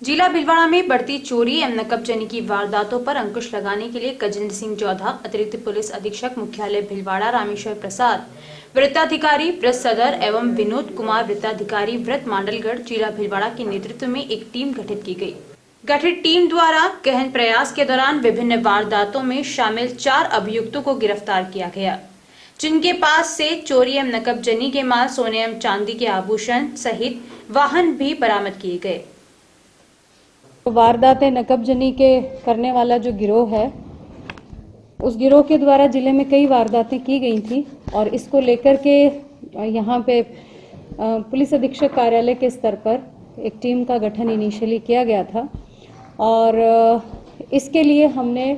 जिला भीलवाड़ा में बढ़ती चोरी एवं नकबजनी की वारदातों पर अंकुश लगाने के लिए गजेंद्र सिंह चौधा, अतिरिक्त पुलिस अधीक्षक मुख्यालय भीलवाड़ा रामेश्वर प्रसाद, वृत्ताधिकारी वृत्त सदर एवं विनोद कुमार वृत्ताधिकारी वृत्त मांडलगढ़ जिला भीलवाड़ा के नेतृत्व में एक टीम गठित की गई। गठित टीम द्वारा गहन प्रयास के दौरान विभिन्न वारदातों में शामिल 4 अभियुक्तों को गिरफ्तार किया गया, जिनके पास से चोरी एवं नकबजनी के माल, सोने एवं चांदी के आभूषण सहित वाहन भी बरामद किए गए। वारदातें नकबजनी के करने वाला जो गिरोह है, उस गिरोह के द्वारा जिले में कई वारदातें की गई थी और इसको लेकर के यहाँ पे पुलिस अधीक्षक कार्यालय के स्तर पर एक टीम का गठन इनिशियली किया गया था और इसके लिए हमने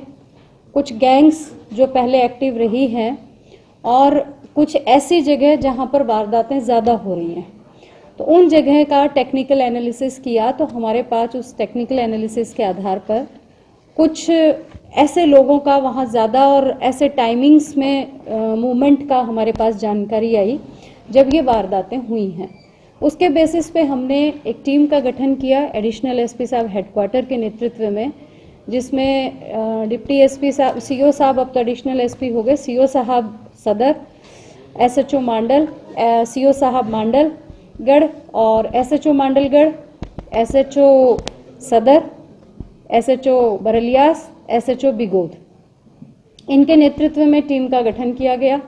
कुछ गैंग्स जो पहले एक्टिव रही हैं और कुछ ऐसी जगह जहाँ पर वारदातें ज़्यादा हो रही हैं, तो उन जगह का टेक्निकल एनालिसिस किया। तो हमारे पास उस टेक्निकल एनालिसिस के आधार पर कुछ ऐसे लोगों का वहाँ ज़्यादा और ऐसे टाइमिंग्स में मूवमेंट का हमारे पास जानकारी आई जब ये वारदातें हुई हैं। उसके बेसिस पे हमने एक टीम का गठन किया एडिशनल एसपी साहब हेडक्वार्टर के नेतृत्व में, जिसमें डिप्टी एसपी साहब, सीओ साहब अब तो एडिशनल एसपी हो गए, सीओ साहब सदर, एसएचओ मांडल, सीओ साहब मांडलगढ़ और एसएचओ मांडलगढ़, एसएचओ सदर, एसएचओ बरलियास, एसएचओ बिगोद, इनके नेतृत्व में टीम का गठन किया गया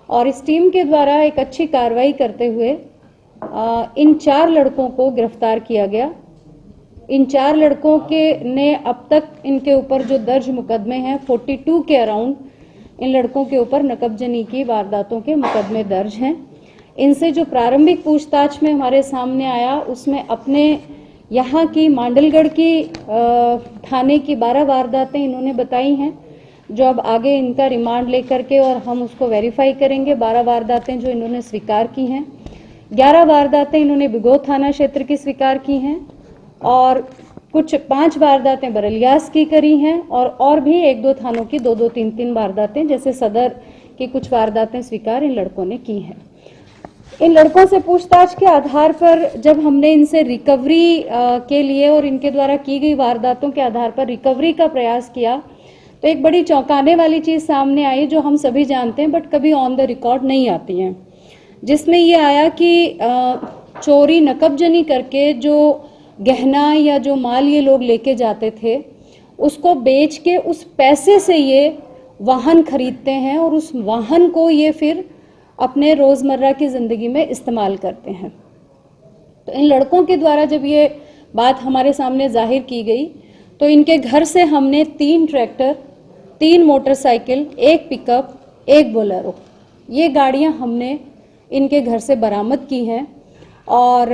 और इस टीम के द्वारा एक अच्छी कार्रवाई करते हुए इन 4 लड़कों को गिरफ्तार किया गया। इन 4 लड़कों के ने अब तक इनके ऊपर जो दर्ज मुकदमे हैं 42 के अराउंड इन लड़कों के ऊपर नकबजनी की वारदातों के मुकदमे दर्ज हैं। इनसे जो प्रारंभिक पूछताछ में हमारे सामने आया उसमें अपने यहाँ की मांडलगढ़ की थाने की 12 वारदातें इन्होंने बताई हैं, जो अब आगे इनका रिमांड लेकर के और हम उसको वेरीफाई करेंगे। 12 वारदातें जो इन्होंने स्वीकार की हैं, 11 वारदातें इन्होंने बिगोद थाना क्षेत्र की स्वीकार की हैं और कुछ 5 वारदातें बरलियास की करी हैं और भी 1-2 थानों की 2-2, 3-3 वारदातें जैसे सदर की कुछ वारदातें स्वीकार इन लड़कों ने की हैं। इन लड़कों से पूछताछ के आधार पर जब हमने इनसे रिकवरी के लिए और इनके द्वारा की गई वारदातों के आधार पर रिकवरी का प्रयास किया तो एक बड़ी चौंकाने वाली चीज़ सामने आई जो हम सभी जानते हैं बट कभी ऑन द रिकॉर्ड नहीं आती हैं, जिसमें ये आया कि चोरी नकबजनी करके जो गहना या जो माल ये लोग लेके जाते थे उसको बेच के उस पैसे से ये वाहन खरीदते हैं और उस वाहन को ये फिर अपने रोज़मर्रा की ज़िंदगी में इस्तेमाल करते हैं। तो इन लड़कों के द्वारा जब ये बात हमारे सामने जाहिर की गई तो इनके घर से हमने 3 ट्रैक्टर, 3 मोटरसाइकिल, 1 पिकअप, 1 बोलेरो, ये गाड़ियां हमने इनके घर से बरामद की हैं और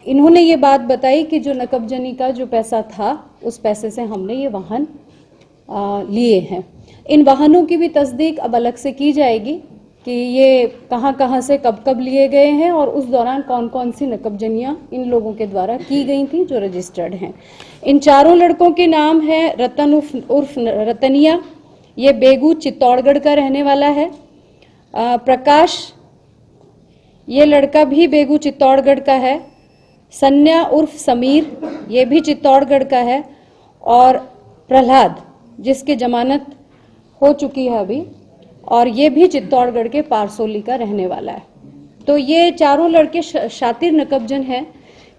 इन्होंने ये बात बताई कि जो नकबजनी का जो पैसा था उस पैसे से हमने ये वाहन लिए हैं। इन वाहनों की भी तस्दीक अब अलग से की जाएगी कि ये कहाँ से कब लिए गए हैं और उस दौरान कौन सी नकबजनियाँ इन लोगों के द्वारा की गई थी जो रजिस्टर्ड हैं। इन 4 लड़कों के नाम है रतन उर्फ रतनिया, ये बेगू चित्तौड़गढ़ का रहने वाला है। प्रकाश, ये लड़का भी बेगू चित्तौड़गढ़ का है। सन्या उर्फ समीर, ये भी चित्तौड़गढ़ का है और प्रहलाद जिसकी जमानत हो चुकी है अभी और ये भी चित्तौड़गढ़ के पारसोली का रहने वाला है। तो ये 4 लड़के शातिर नकबजन हैं,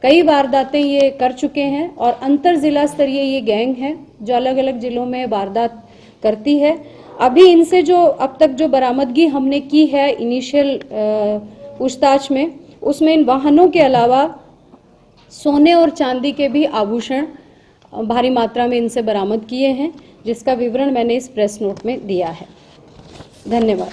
कई वारदातें ये कर चुके हैं और अंतर जिला स्तरीय ये गैंग है जो अलग अलग जिलों में वारदात करती है। अभी इनसे जो अब तक जो बरामदगी हमने की है इनिशियल पूछताछ में, उसमें इन वाहनों के अलावा सोने और चांदी के भी आभूषण भारी मात्रा में इनसे बरामद किए हैं, जिसका विवरण मैंने इस प्रेस नोट में दिया है। धन्यवाद।